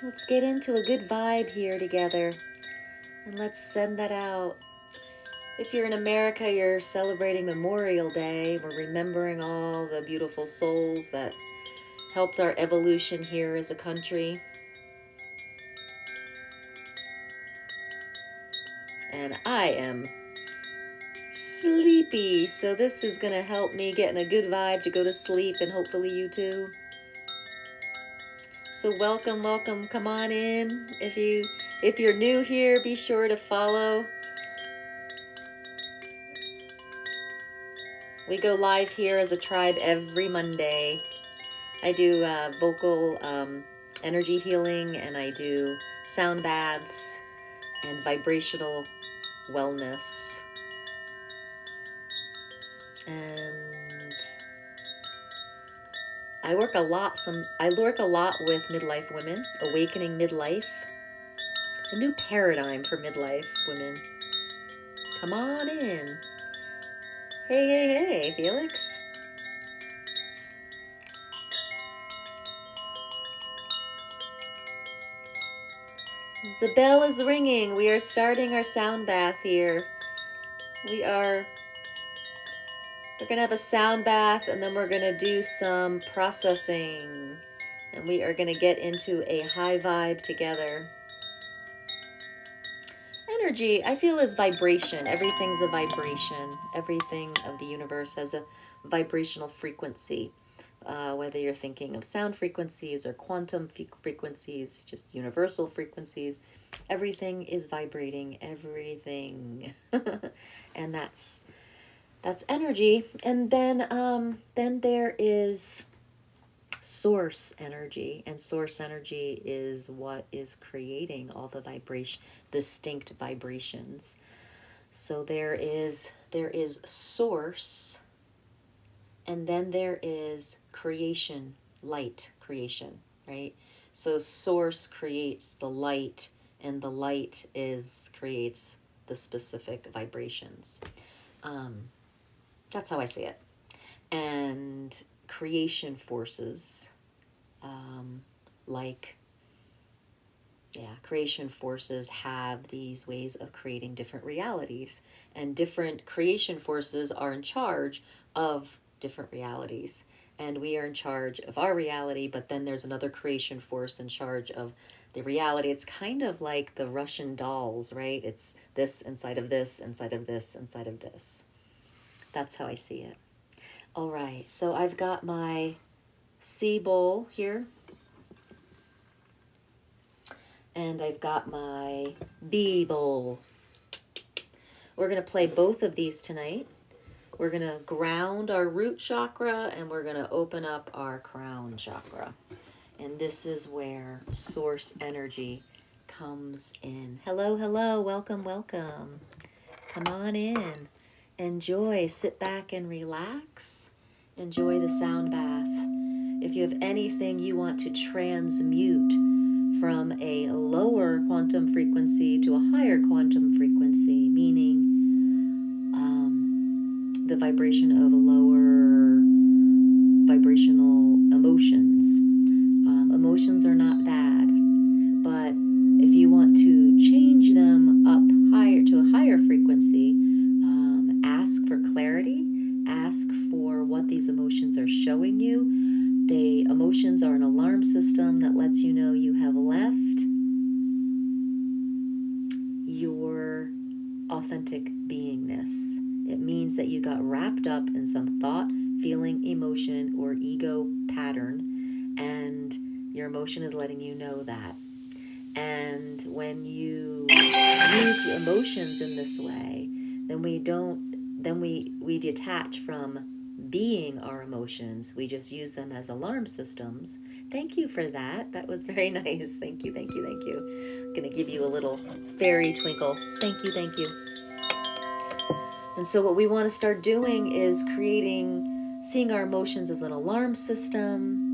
Let's get into a good vibe here together and let's send that out. If you're in America, you're celebrating Memorial Day. We're remembering all the beautiful souls that helped our evolution here as a country. And I am sleepy, so this is gonna help me get in a good vibe to go to sleep, and hopefully you too. So welcome, come on in. If you're new here, be sure to follow. We go live here as a tribe every Monday. I do vocal energy healing, and I do sound baths and vibrational wellness. And I work a lot with midlife women, awakening midlife, a new paradigm for midlife women. Come on in. Hey, Felix. The bell is ringing. We are starting our sound bath here. We're going to have a sound bath, and then we're going to do some processing. And we are going to get into a high vibe together. Energy, I feel, is vibration. Everything's a vibration. Everything of the universe has a vibrational frequency. Whether you're thinking of sound frequencies or quantum frequencies, just universal frequencies, everything is vibrating. Everything, and that's energy. And then there is source energy, and source energy is what is creating all the distinct vibrations. So there is source, and then there is creation, light creation, right? So source creates the light, and the light creates the specific vibrations. That's how I see it. And creation forces, creation forces have these ways of creating different realities, and different creation forces are in charge of different realities, and we are in charge of our reality, but then there's another creation force in charge of the reality. It's kind of like the Russian dolls, right? It's this inside of this, inside of this, inside of this. That's how I see it. All right, so I've got my C bowl here, and I've got my B bowl. We're going to play both of these tonight. We're going to ground our root chakra, and we're going to open up our crown chakra. And this is where source energy comes in. Hello, welcome. Come on in. Enjoy, sit back and relax. Enjoy the sound bath. If you have anything you want to transmute from a lower quantum frequency to a higher quantum frequency, meaning the vibration of lower vibrational emotions. Emotions are not bad, but if you want to change them up higher to a higher frequency, ask for clarity, ask for what these emotions are showing you. The emotions are an alarm system that lets you know you have left your authentic beingness. It means that you got wrapped up in some thought, feeling, emotion, or ego pattern, and your emotion is letting you know that. And when you use emotions in this way, then we detach from being our emotions. We just use them as alarm systems. Thank you for that. That was very nice. Thank you. I'm gonna give you a little fairy twinkle. Thank you. And so what we want to start doing is seeing our emotions as an alarm system.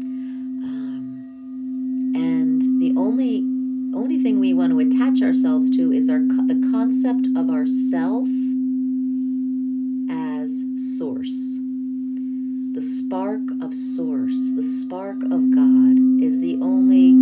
And the only thing we want to attach ourselves to is the concept of ourself as source. The spark of source, the spark of God, is the only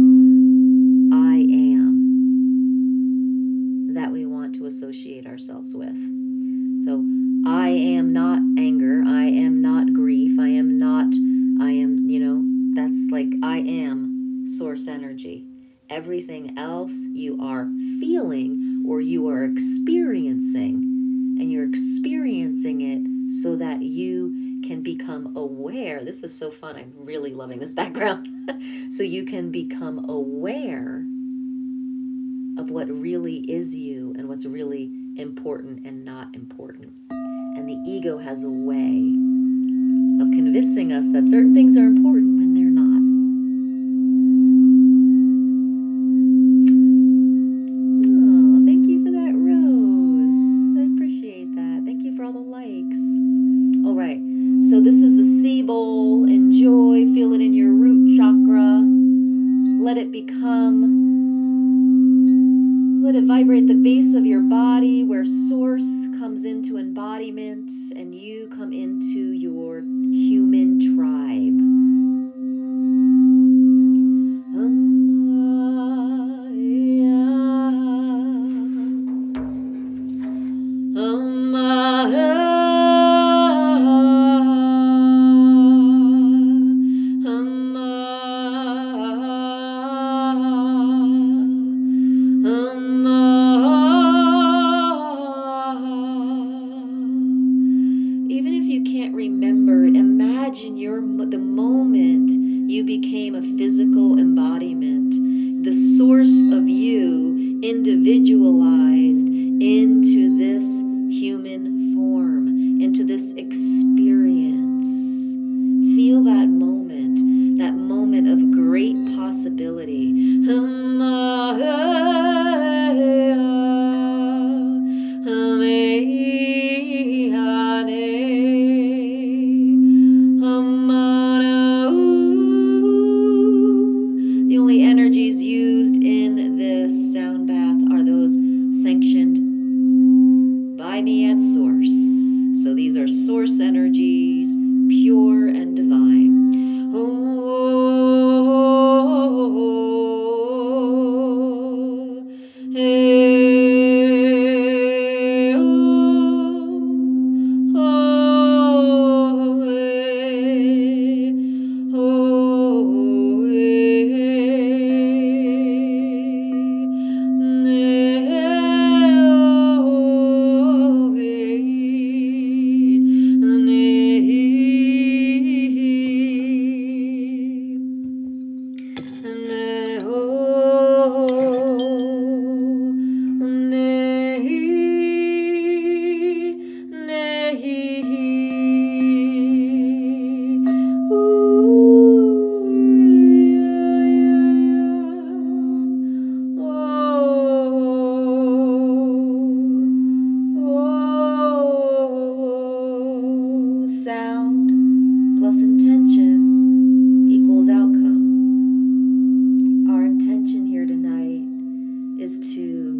energy. Everything else you are feeling or you are experiencing, and you're experiencing it so that you can become aware. This is so fun. I'm really loving this background. So you can become aware of what really is you and what's really important and not important. And the ego has a way of convincing us that certain things are important when they're not. Oh, thank you for that, Rose. I appreciate that. Thank you for all the likes. All right, so this is the sea bowl. Enjoy, feel it in your root chakra. Let it vibrate the base of your body where source comes into embodiment and you come into your human tribe. Even if you can't remember it, imagine the moment you became a physical embodiment, the source of you individualized into this human form, into this experience. Feel that moment of great possibility. The only energies used in this sound bath are those sanctioned by me at source. So these are source energies, pure and divine. Sound plus intention equals outcome. Our intention here tonight is to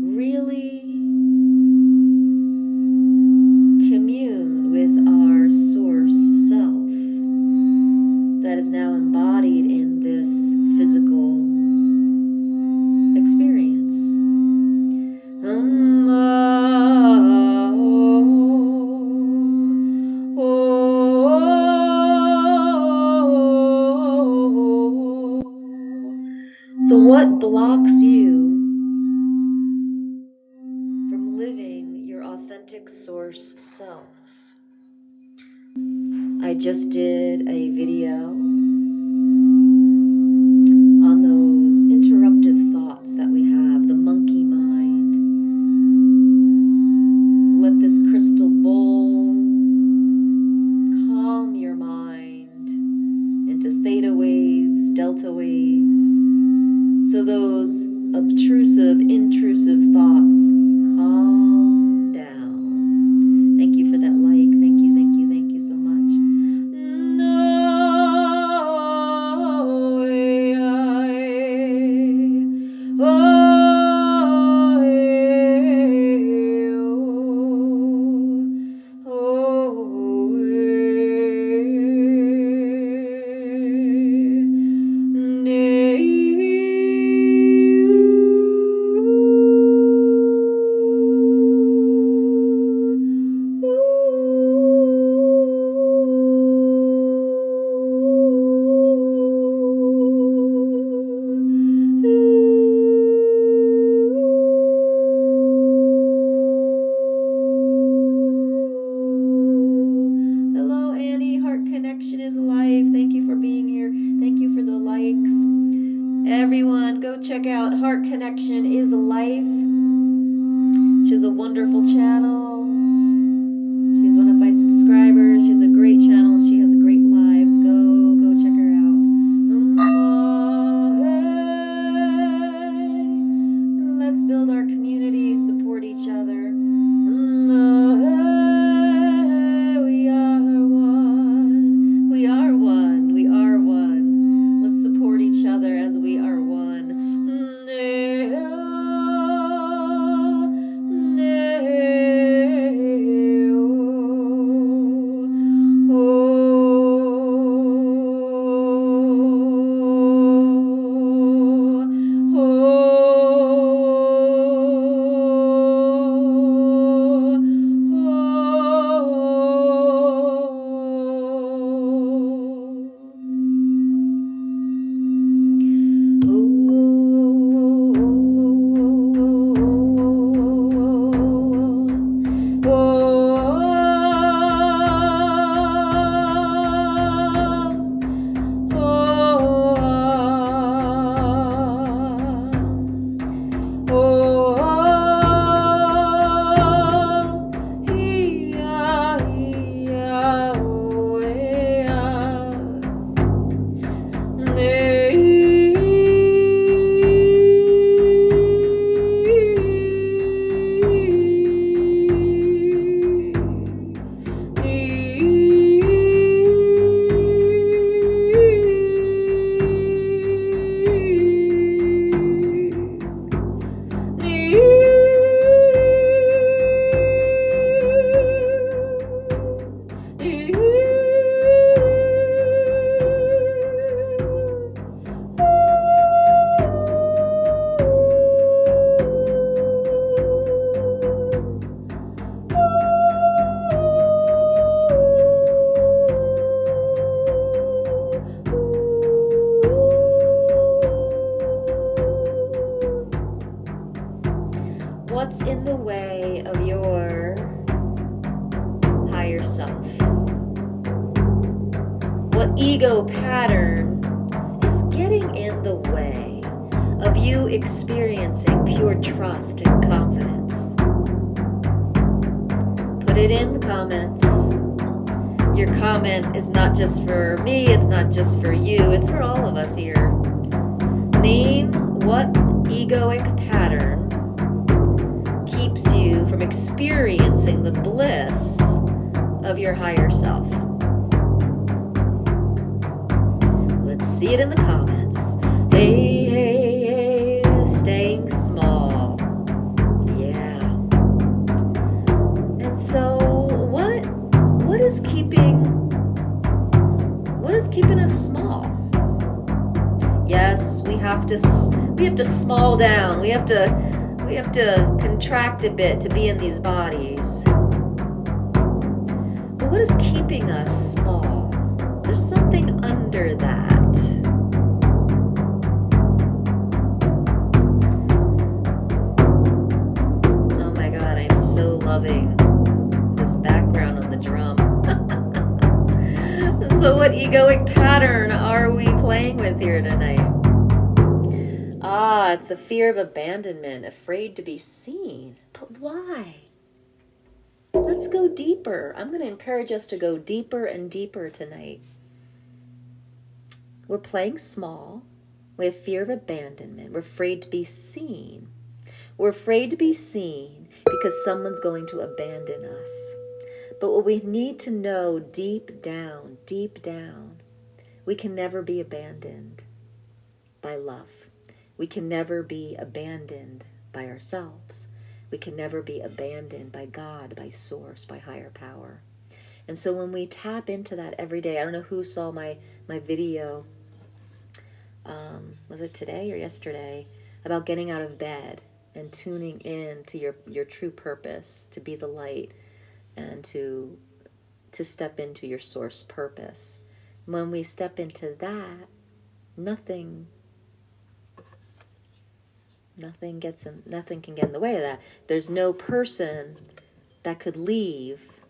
really commune with our source self that is now embodied in this physical experience. So what blocks you from living your authentic source self? I just did a video on those interruptive thoughts that we have, the monkey mind. Let this crystal bowl calm your mind into theta waves, delta waves. So those obtrusive, intrusive thoughts calm down. Thank you for that like. Thank you, thank you, thank you so much. everyone. Go check out Heart Connection is Life. She has a wonderful channel. She's one of my subscribers. She has a great channel and she has a great lives. Go check her out. Let's build our community, support each other. We are one. We are one. We are one. Let's support each other as we are one. What's in the way of your higher self? What ego pattern is getting in the way of you experiencing pure trust and confidence? Put it in the comments. Your comment is not just for me, it's not just for you, it's for all of us here. Name what egoic pattern keeps you from experiencing the bliss of your higher self. Let's see it in the comments. Hey, staying small. Yeah. And so what is keeping us small? Yes, we have to small down. We have to contract a bit to be in these bodies. But what is keeping us small? There's something under that. Oh my God, I'm so loving this background on the drum. So what egoic pattern are we playing with here tonight? It's the fear of abandonment, afraid to be seen. But why? Let's go deeper. I'm going to encourage us to go deeper and deeper tonight. We're playing small. We have fear of abandonment. We're afraid to be seen. We're afraid to be seen because someone's going to abandon us. But what we need to know deep down, we can never be abandoned by love. We can never be abandoned by ourselves. We can never be abandoned by God, by Source, by higher power. And so when we tap into that every day, I don't know who saw my video, was it today or yesterday, about getting out of bed and tuning in to your true purpose, to be the light and to step into your Source purpose. When we step into that, nothing can get in the way of that. There's no person that could leave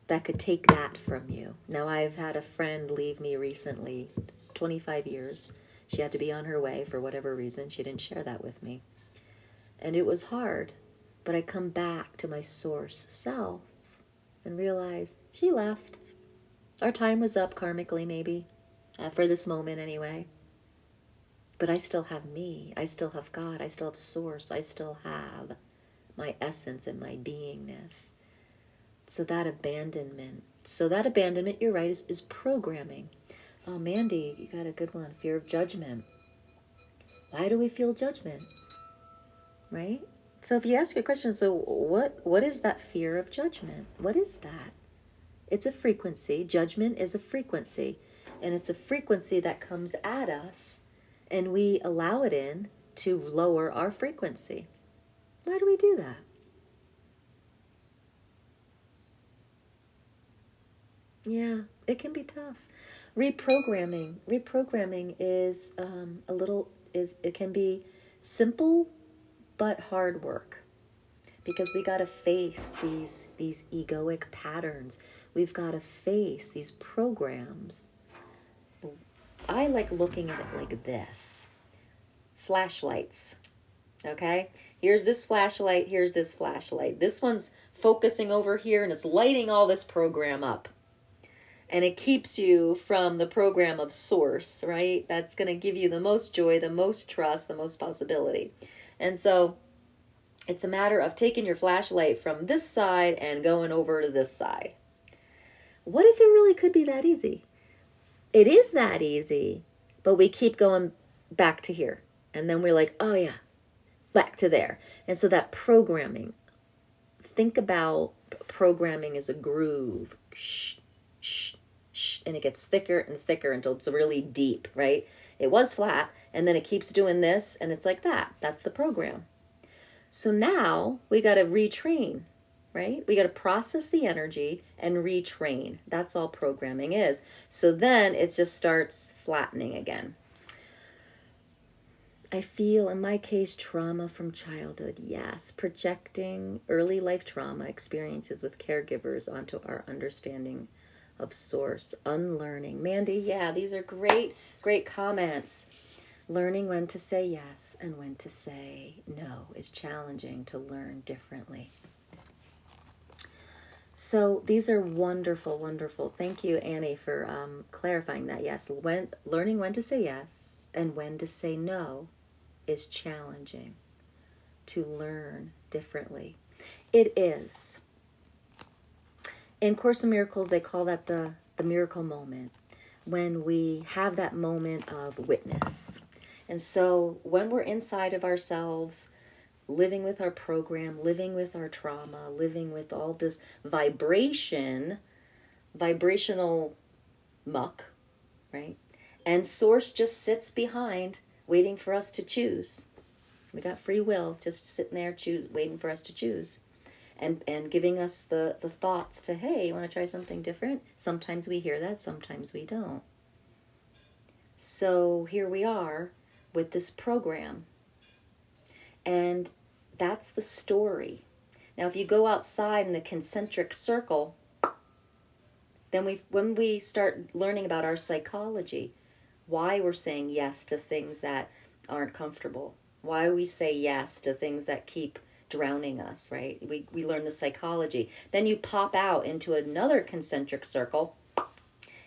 that could take that from you. Now, I've had a friend leave me recently, 25 years. She had to be on her way for whatever reason. She didn't share that with me. And it was hard. But I come back to my source self and realize she left. Our time was up karmically, maybe, for this moment anyway. But I still have me. I still have God. I still have source. I still have my essence and my beingness. So that abandonment, you're right, is programming. Oh, Mandy, you got a good one. Fear of judgment. Why do we feel judgment? Right? So if you ask your question, so what is that fear of judgment? What is that? It's a frequency. Judgment is a frequency. And it's a frequency that comes at us, and we allow it in to lower our frequency. Why do we do that? Yeah, it can be tough. Reprogramming is it can be simple but hard work, because we got to face these egoic patterns. We've got to face these programs. I like looking at it like this. Flashlights. Okay? Here's this flashlight, here's this flashlight. This one's focusing over here and it's lighting all this program up. And it keeps you from the program of source, right? That's going to give you the most joy, the most trust, the most possibility. And so it's a matter of taking your flashlight from this side and going over to this side. What if it really could be that easy? It is that easy, but we keep going back to here. And then we're like, oh yeah, back to there. And so that programming, think about programming as a groove. Shh, shh, shh, and it gets thicker and thicker until it's really deep, right? It was flat, and then it keeps doing this, and it's like that. That's the program. So now we got to retrain, right? We got to process the energy and retrain. That's all programming is. So then it just starts flattening again. I feel, in my case, trauma from childhood. Yes, projecting early life trauma experiences with caregivers onto our understanding of source. Unlearning. Mandy, yeah, these are great, great comments. Learning when to say yes and when to say no is challenging to learn differently. So these are wonderful, wonderful. Thank you, Annie, for clarifying that. Yes, learning when to say yes and when to say no is challenging to learn differently. It is. In Course in Miracles, they call that the miracle moment, when we have that moment of witness. And so when we're inside of ourselves, living with our program, living with our trauma, living with all this vibrational muck, right? And Source just sits behind, waiting for us to choose. We got free will, just sitting there, waiting for us to choose. And giving us the thoughts to, hey, you want to try something different? Sometimes we hear that, sometimes we don't. So here we are with this program. And that's the story. Now, if you go outside in a concentric circle, then when we start learning about our psychology, why we're saying yes to things that aren't comfortable, why we say yes to things that keep drowning us, right? We learn the psychology. Then you pop out into another concentric circle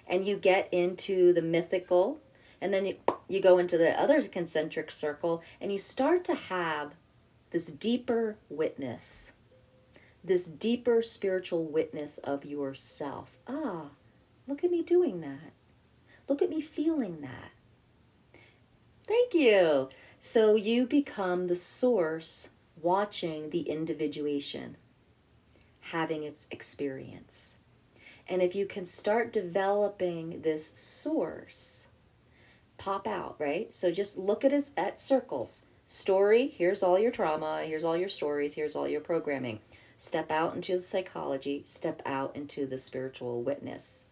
and you get into the mythical, and then you go into the other concentric circle and you start to have this deeper witness, this deeper spiritual witness of yourself. Ah, look at me doing that. Look at me feeling that. Thank you. So you become the source watching the individuation, having its experience. And if you can start developing this source, pop out, right? So just look at circles. Story, here's all your trauma, here's all your stories, here's all your programming. Step out into the psychology, step out into the spiritual witness.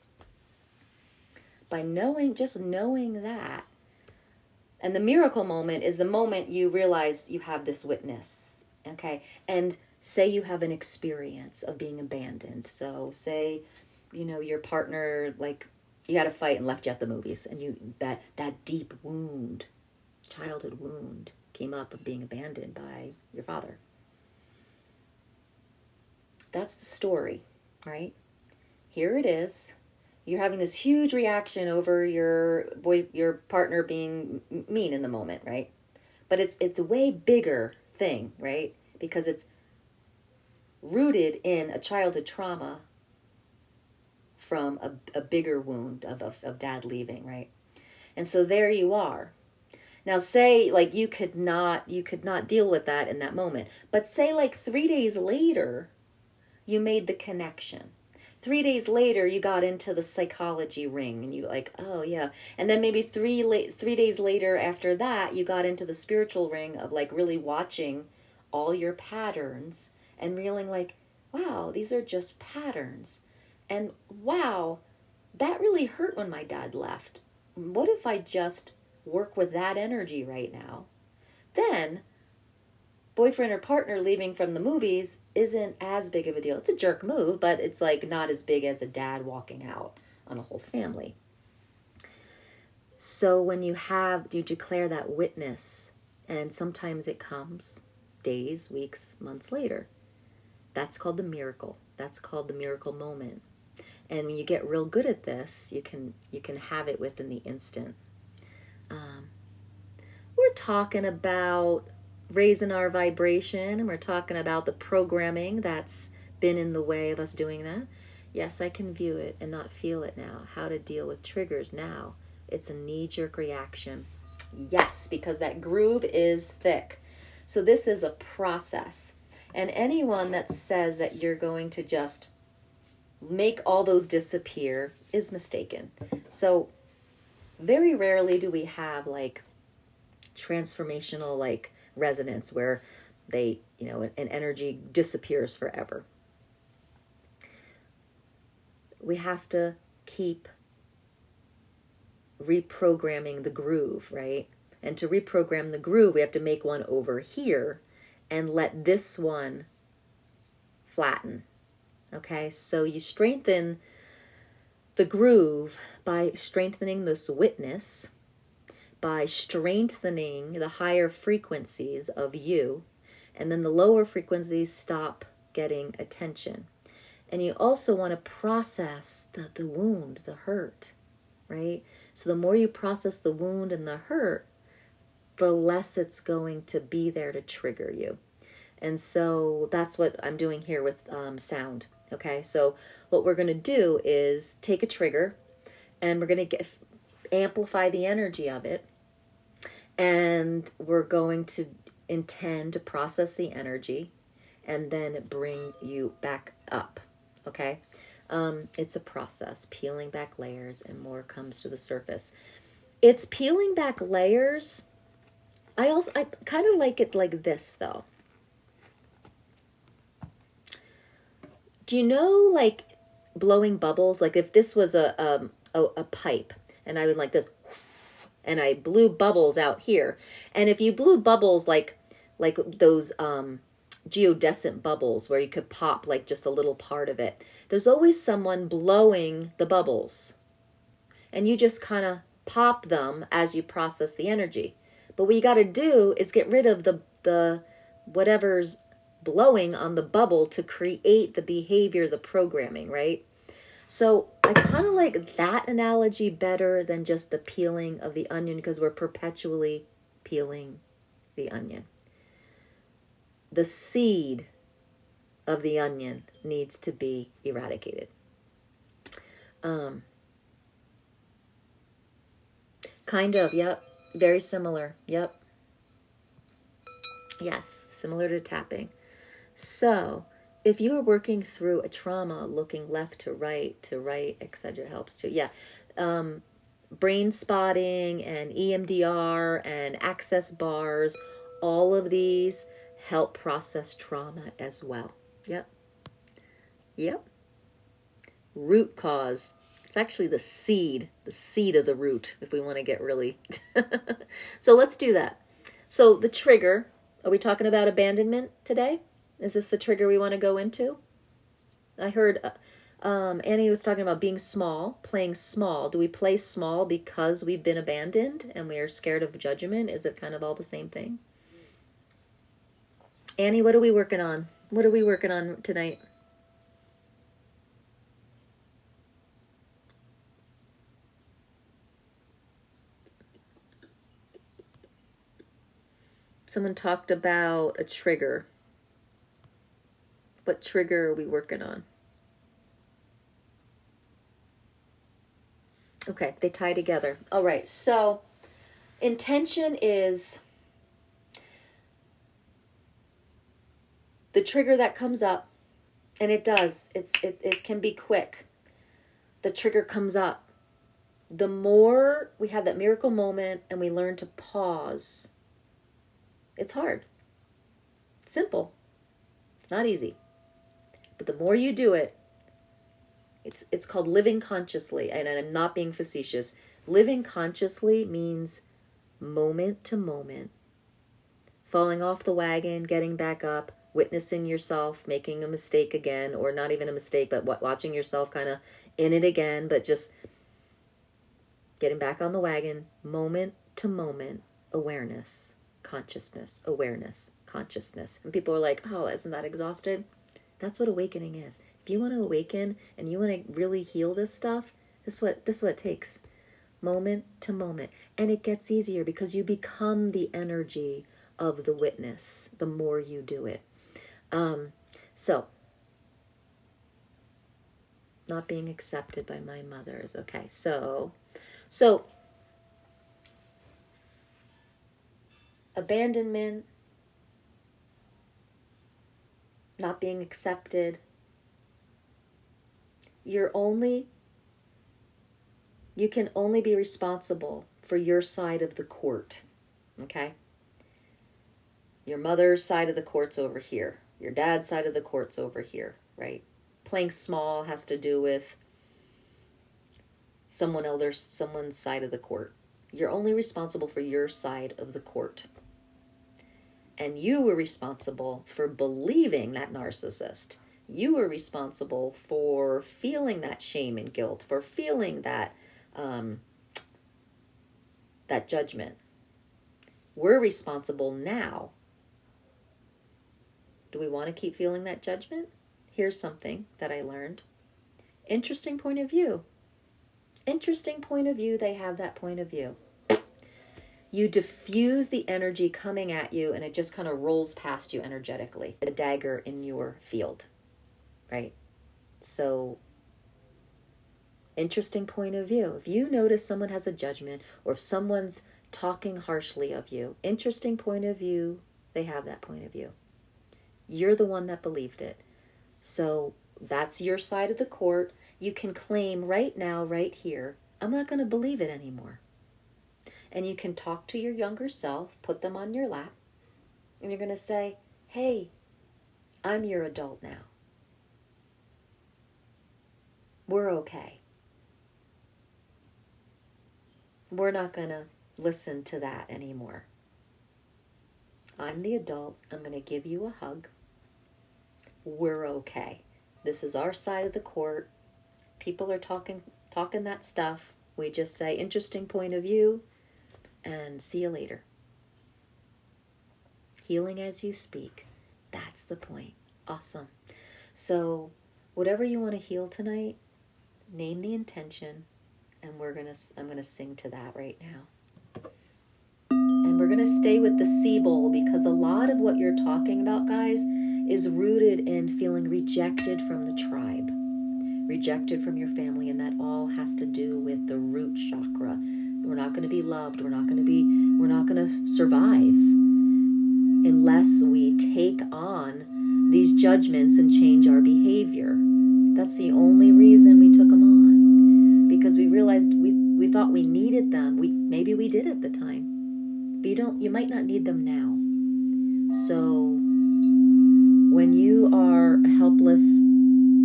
By just knowing that. And the miracle moment is the moment you realize you have this witness, okay? And say you have an experience of being abandoned. So say, your partner, You had a fight and left you at the movies, and that deep wound, childhood wound, came up of being abandoned by your father. That's the story, right? Here it is. You're having this huge reaction over your partner being mean in the moment, right? But it's a way bigger thing, right? Because it's rooted in a childhood trauma from a bigger wound of dad leaving, right? And so there you are. Now say like you could not deal with that in that moment. But say like 3 days later, you made the connection. 3 days later, you got into the psychology ring and you like, oh yeah. And then maybe 3 days later after that, you got into the spiritual ring of like really watching all your patterns and realizing like, wow, these are just patterns. And wow, that really hurt when my dad left. What if I just work with that energy right now? Then boyfriend or partner leaving from the movies isn't as big of a deal. It's a jerk move, but it's like not as big as a dad walking out on a whole family. So when you declare that witness, and sometimes it comes days, weeks, months later. That's called the miracle. That's called the miracle moment. And when you get real good at this, you can have it within the instant. We're talking about raising our vibration, and we're talking about the programming that's been in the way of us doing that. Yes, I can view it and not feel it now. How to deal with triggers now. It's a knee-jerk reaction. Yes, because that groove is thick. So this is a process. And anyone that says that you're going to just make all those disappear is mistaken. So very rarely do we have like transformational like resonance where they, an energy disappears forever. We have to keep reprogramming the groove, right? And to reprogram the groove, we have to make one over here and let this one flatten. Okay, so you strengthen the groove by strengthening this witness, by strengthening the higher frequencies of you, and then the lower frequencies stop getting attention. And you also want to process the wound, the hurt, right? So the more you process the wound and the hurt, the less it's going to be there to trigger you. And so that's what I'm doing here with sound. Okay, so what we're going to do is take a trigger and we're going to amplify the energy of it. And we're going to intend to process the energy and then bring you back up. Okay, it's a process, peeling back layers, and more comes to the surface. It's peeling back layers. I kind of like it like this though. Do you know like blowing bubbles? Like if this was a pipe and I would like this, and I blew bubbles out here. And if you blew bubbles like those geodescent bubbles where you could pop like just a little part of it, there's always someone blowing the bubbles. And you just kind of pop them as you process the energy. But what you got to do is get rid of the whatever's blowing on the bubble to create the behavior, the programming, right? So I kind of like that analogy better than just the peeling of the onion, because we're perpetually peeling the onion. The seed of the onion needs to be eradicated. Kind of, yep. Very similar, yep. Yes, similar to tapping. So if you are working through a trauma, looking left to right, etc. helps too. Yeah. Brain spotting and EMDR and access bars, all of these help process trauma as well. Yep. Yep. Root cause. It's actually the seed of the root, if we want to get really. So let's do that. So the trigger, are we talking about abandonment today? Is this the trigger we want to go into? I heard Annie was talking about being small, playing small. Do we play small because we've been abandoned and we are scared of judgment? Is it kind of all the same thing? Annie, what are we working on? What are we working on tonight? Someone talked about a trigger. What trigger are we working on? Okay, they tie together. All right, so intention is the trigger that comes up, and it does. It can be quick. The trigger comes up. The more we have that miracle moment and we learn to pause, it's hard. It's simple. It's not easy. But the more you do it, it's called living consciously, and I'm not being facetious. Living consciously means moment to moment, falling off the wagon, getting back up, witnessing yourself making a mistake again, or not even a mistake, but watching yourself kind of in it again, but just getting back on the wagon, moment to moment, awareness, consciousness, awareness, consciousness. And people are like, oh, isn't that exhausted? That's what awakening is. If you want to awaken and you want to really heal this stuff, this is what it takes. Moment to moment. And it gets easier because you become the energy of the witness the more you do it. So, not being accepted by my mothers. Okay, so abandonment, not being accepted. You can only be responsible for your side of the court. Okay? Your mother's side of the court's over here. Your dad's side of the court's over here, right? Playing small has to do with someone's side of the court. You're only responsible for your side of the court. And you were responsible for believing that narcissist. You were responsible for feeling that shame and guilt, for feeling that that judgment. We're responsible now. Do we want to keep feeling that judgment? Here's something that I learned. Interesting point of view. Interesting point of view. They have that point of view. You diffuse the energy coming at you and it just kind of rolls past you energetically. A dagger in your field, right? So, interesting point of view. If you notice someone has a judgment or if someone's talking harshly of you, interesting point of view, they have that point of view. You're the one that believed it. So, that's your side of the court. You can claim right now, right here, I'm not going to believe it anymore. And you can talk to your younger self, put them on your lap, and you're going to say, hey, I'm your adult now. We're okay. We're not going to listen to that anymore. I'm the adult. I'm going to give you a hug. We're okay. This is our side of the court. People are talking that stuff. We just say, interesting point of view. And see you later. Healing as you speak. That's the point. Awesome. So, whatever you want to heal tonight, name the intention, and I'm gonna sing to that right now. And we're gonna stay with the sea bowl because a lot of what you're talking about, guys, is rooted in feeling rejected from the tribe, rejected from your family, and that all has to do with the root chakra. We're not going to be loved. We're not going to survive unless we take on these judgments and change our behavior. That's the only reason we took them on, because we realized we thought we needed them. Maybe we did at the time, but you might not need them now. So when you are a helpless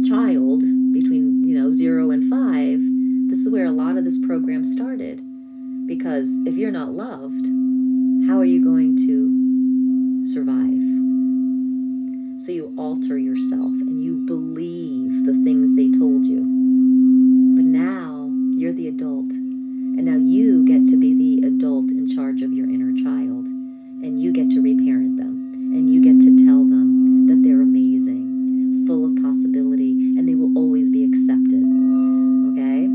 child between 0 and 5, this is where a lot of this program started. Because if you're not loved, how are you going to survive? So you alter yourself and you believe the things they told you. They're the adult. And now you get to be the adult in charge of your inner child. And you get to reparent them. And you get to tell them that they're amazing, full of possibility, and they will always be accepted. Okay?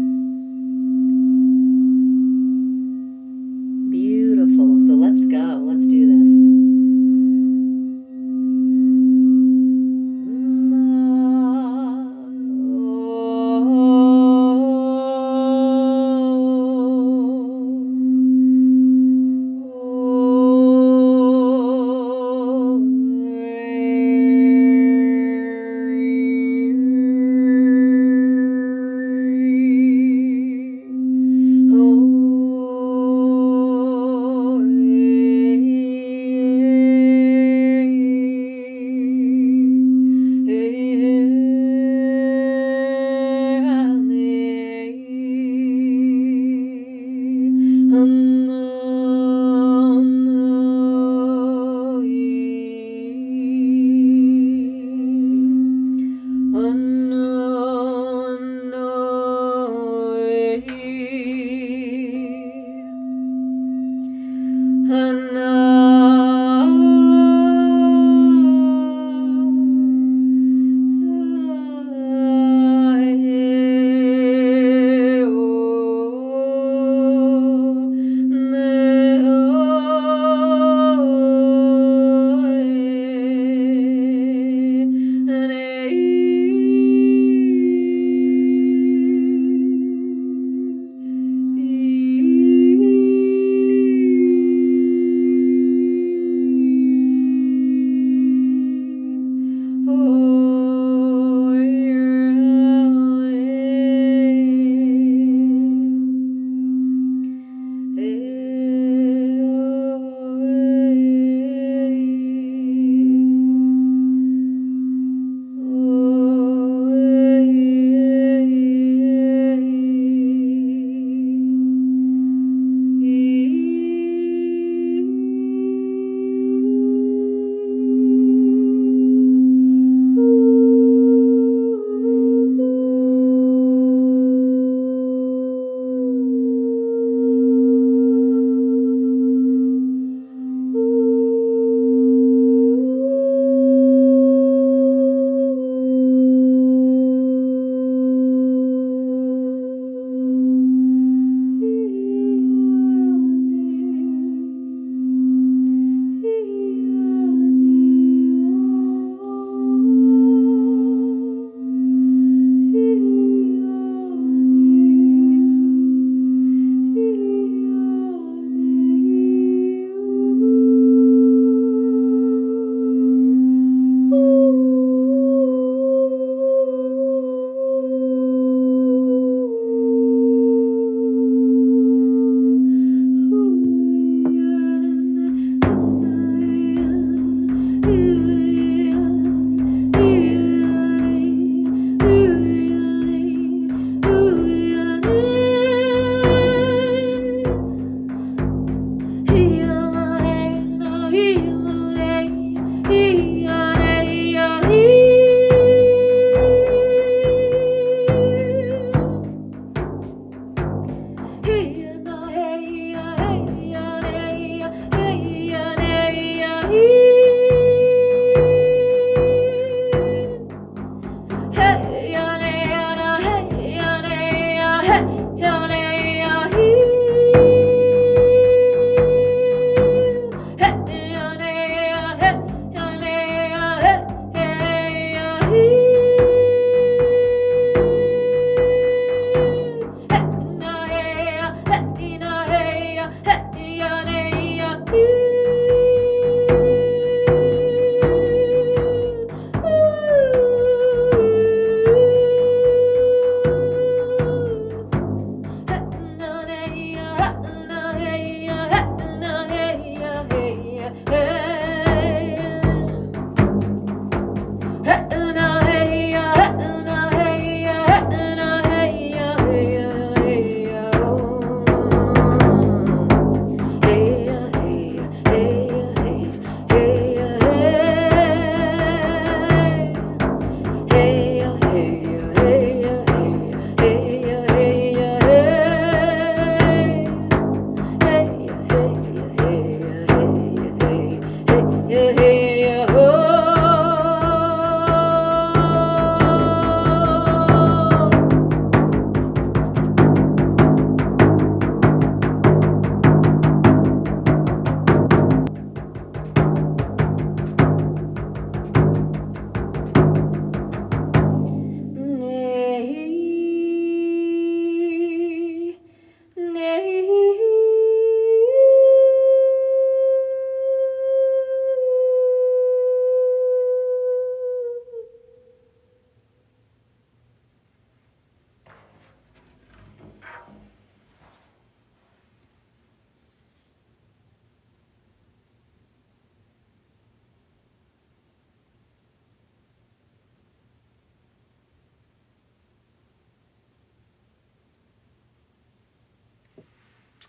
Beautiful. So let's go. Let's do this.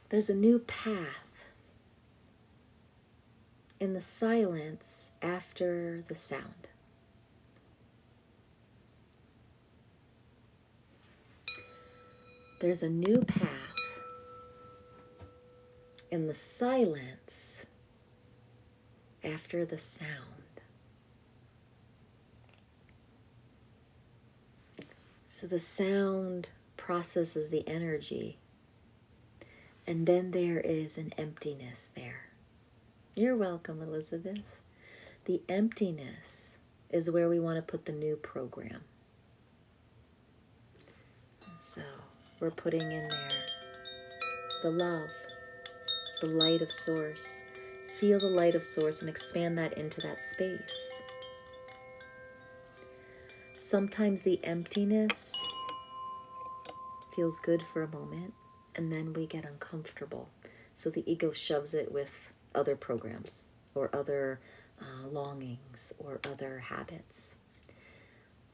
There's a new path in the silence after the sound. There's a new path in the silence after the sound. So the sound processes the energy, and then there is an emptiness there. You're welcome, Elizabeth. The emptiness is where we want to put the new program. So we're putting in there the love, the light of source. Feel the light of source and expand that into that space. Sometimes the emptiness feels good for a moment, and then we get uncomfortable. So the ego shoves it with other programs or other longings or other habits.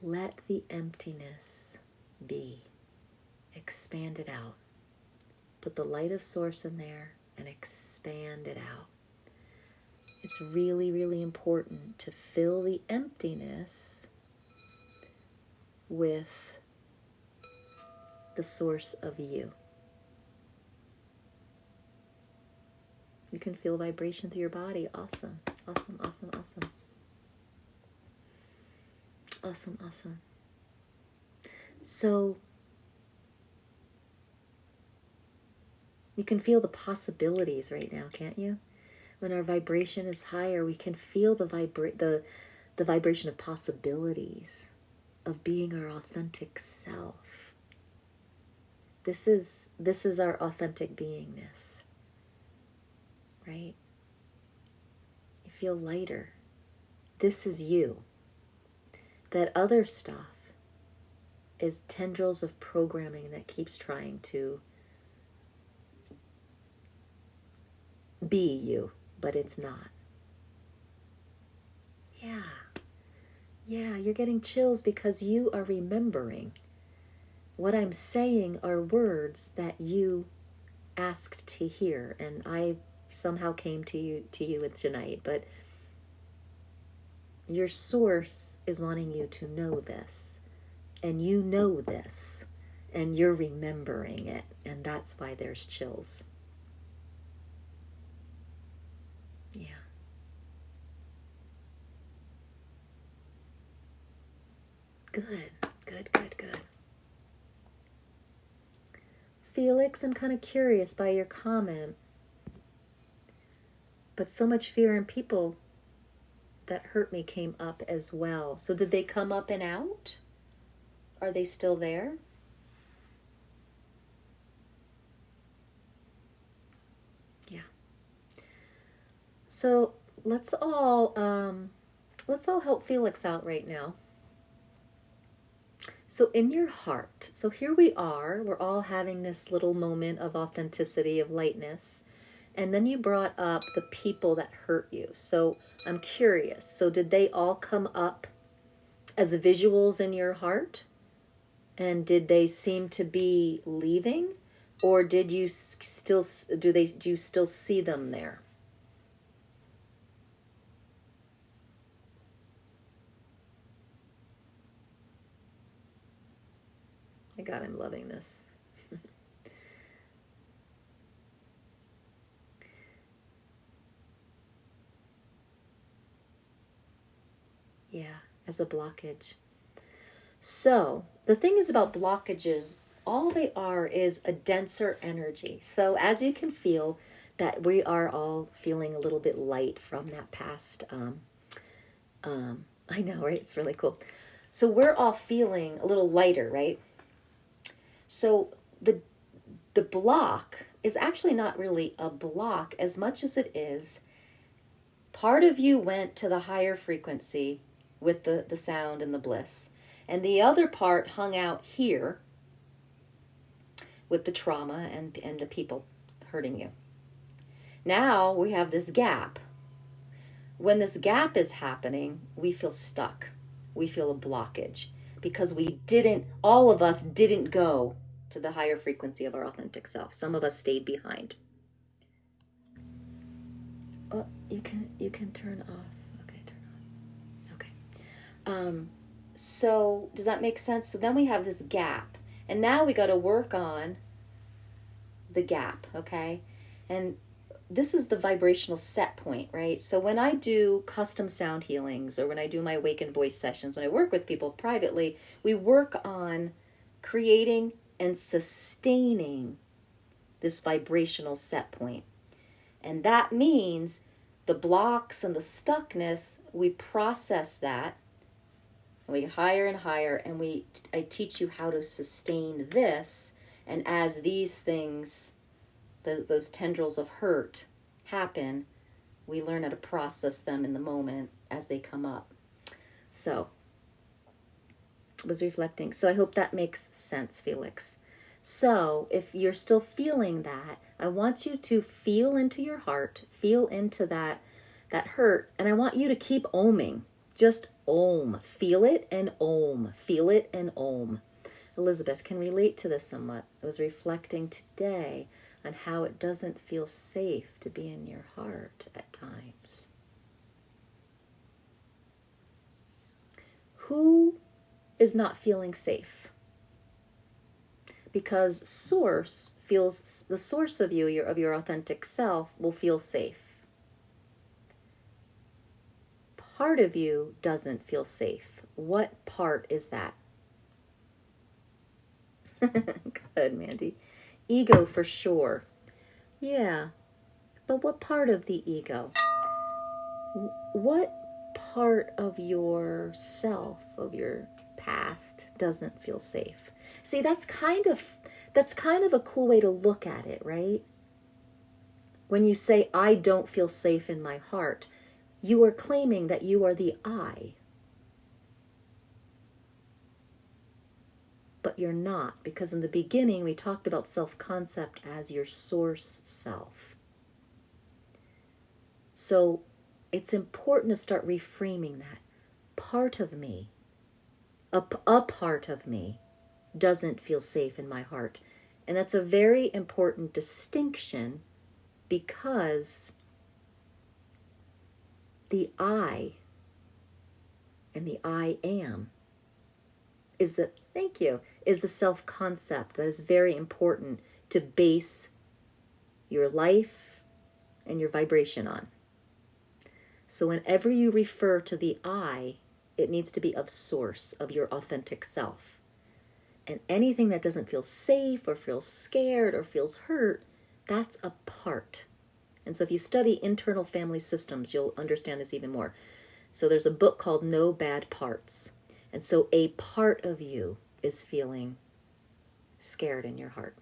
Let the emptiness be. Expand it out. Put the light of source in there and expand it out. It's really, really important to fill the emptiness with the source of you. You can feel vibration through your body. Awesome, awesome, awesome, awesome. Awesome, awesome. So you can feel the possibilities right now, can't you? When our vibration is higher, we can feel the vibration of possibilities, of being our authentic self. This is our authentic beingness, right? You feel lighter. This is you. That other stuff is tendrils of programming that keeps trying to be you, but it's not. Yeah, you're getting chills because you are remembering. What I'm saying are words that you asked to hear, and I somehow came to you tonight, but your source is wanting you to know this, and you know this, and you're remembering it, and that's why there's chills. Yeah. Good. Felix, I'm kind of curious by your comment, but so much fear in people that hurt me came up as well. So did they come up and out? Are they still there? Yeah. So let's all help Felix out right now. So in your heart, so here we are, we're all having this little moment of authenticity, of lightness. And then you brought up the people that hurt you. So I'm curious. So did they all come up as visuals in your heart? And did they seem to be leaving? Or did you still, do you still see them there? My God, I'm loving this. Yeah, as a blockage. So the thing is about blockages, all they are is a denser energy. So as you can feel that we are all feeling a little bit light from that past, I know, right? It's really cool. So we're all feeling a little lighter, right? So the block is actually not really a block as much as it is part of you went to the higher frequency with the sound and the bliss, and the other part hung out here with the trauma and the people hurting you. Now we have this gap. When this gap is happening, we feel stuck. We feel a blockage because all of us didn't go to the higher frequency of our authentic self. Some of us stayed behind. You can turn off. Okay, turn on. Okay. So does that make sense? So then we have this gap, and now we got to work on the gap, okay? And this is the vibrational set point, right? So when I do custom sound healings, or when I do my awakened voice sessions, when I work with people privately, we work on creating and sustaining this vibrational set point. And that means the blocks and the stuckness, we process that, and we get higher and higher, and I teach you how to sustain this. And as these things, those tendrils of hurt happen, we learn how to process them in the moment as they come up. So I was reflecting. So I hope that makes sense, Felix. So if you're still feeling that, I want you to feel into your heart, feel into that hurt, and I want you to keep oming. Just om. Feel it and om. Feel it and om. Elizabeth can relate to this somewhat. I was reflecting today on how it doesn't feel safe to be in your heart at times. Who is not feeling safe? Because the source of you, of your authentic self, will feel safe. Part of you doesn't feel safe. What part is that? Good, Mandy. Ego for sure. Yeah, but what part of the ego? What part of yourself, of your past, doesn't feel safe? See, that's kind of a cool way to look at it, right? When you say, I don't feel safe in my heart, you are claiming that you are the I. But you're not, because in the beginning we talked about self-concept as your source self. So it's important to start reframing that. Part of me, a part of me, doesn't feel safe in my heart. And that's a very important distinction, because the I and the I am is the, thank you, is the self-concept that is very important to base your life and your vibration on. So whenever you refer to the I, it needs to be of source, of your authentic self. And anything that doesn't feel safe or feels scared or feels hurt, that's a part. And so if you study internal family systems, you'll understand this even more. So there's a book called No Bad Parts. And so a part of you is feeling scared in your heart.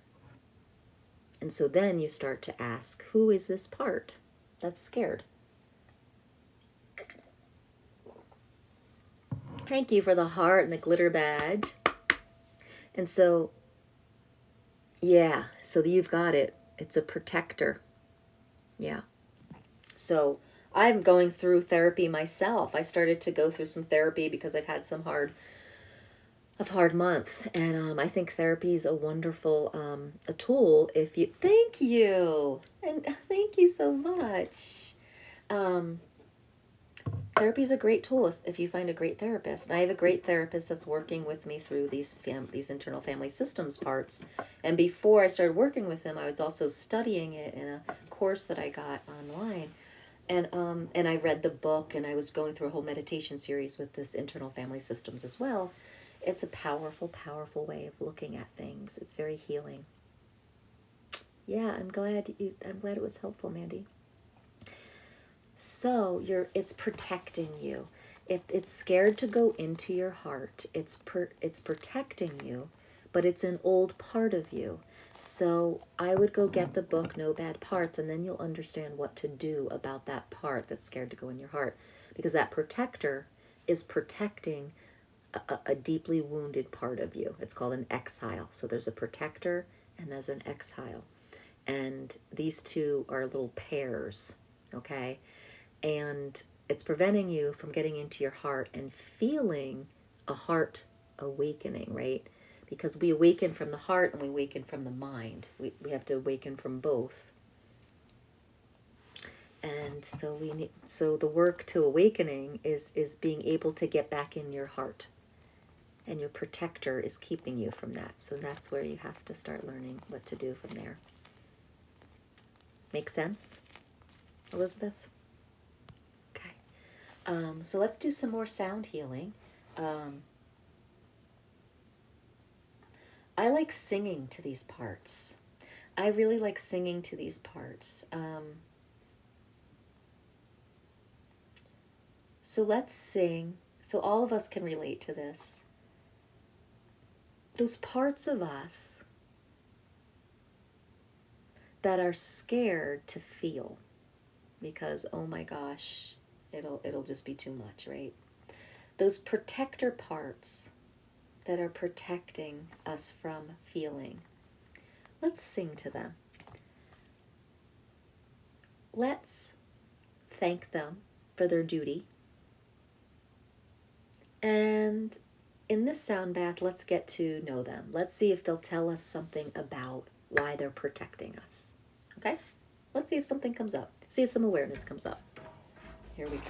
And so then you start to ask, who is this part that's scared? Thank you for the heart and the glitter badge. And so, yeah, so you've got it. It's a protector. Yeah. So I'm going through therapy myself. I started to go through some therapy because I've had a hard month. And I think therapy is a wonderful a tool if you, thank you. And thank you so much. Therapy is a great tool if you find a great therapist. And I have a great therapist that's working with me through these internal family systems parts. And before I started working with him, I was also studying it in a course that I got online. And I read the book, and I was going through a whole meditation series with this internal family systems as well. It's a powerful, powerful way of looking at things. It's very healing. Yeah, I'm glad it was helpful, Mandy. So it's protecting you. If it's scared to go into your heart, it's protecting you, but it's an old part of you. So I would go get the book No Bad Parts, and then you'll understand what to do about that part that's scared to go in your heart, because that protector is protecting a deeply wounded part of you. It's called an exile. So there's a protector and there's an exile, and these two are little pairs, okay? And it's preventing you from getting into your heart and feeling a heart awakening, right? Because we awaken from the heart and we awaken from the mind. We have to awaken from both. And so we need, so the work to awakening is being able to get back in your heart. And your protector is keeping you from that. So that's where you have to start learning what to do from there. Make sense, Elizabeth? Okay. So let's do some more sound healing. I like singing to these parts. I really like singing to these parts. So let's sing. So all of us can relate to this. Those parts of us that are scared to feel because, oh my gosh, it'll just be too much, right? Those protector parts that are protecting us from feeling. Let's sing to them. Let's thank them for their duty. And in this sound bath, let's get to know them. Let's see if they'll tell us something about why they're protecting us. Okay? Let's see if something comes up. See if some awareness comes up. Here we go.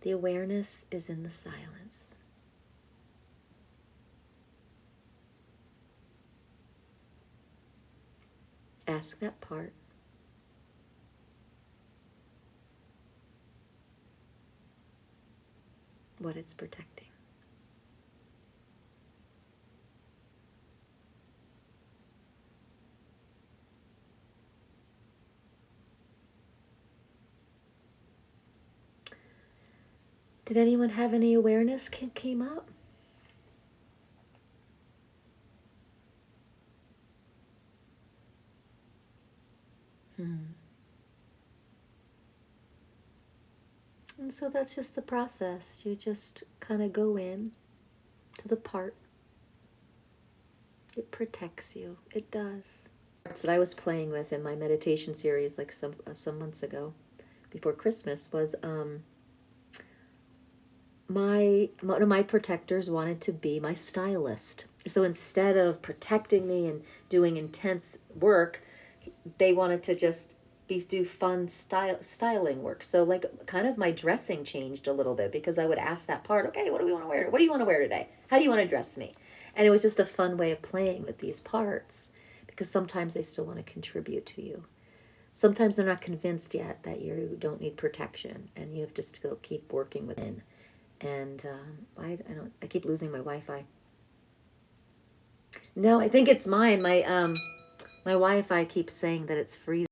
The awareness is in the silence. Ask that part. What it's protecting. Did anyone have any awareness came up? And so that's just the process. You just kind of go in to the part It protects you. It does. That I was playing with in my meditation series like some months ago before Christmas was one of my protectors wanted to be my stylist. So instead of protecting me and doing intense work, they wanted to just do fun styling work. So like kind of my dressing changed a little bit because I would ask that part, okay, what do we want to wear? What do you want to wear today? How do you want to dress me? And it was just a fun way of playing with these parts because sometimes they still want to contribute to you. Sometimes they're not convinced yet that you don't need protection and you have to still keep working within. And I keep losing my Wi-Fi. No, I think it's mine. My Wi-Fi keeps saying that it's freezing.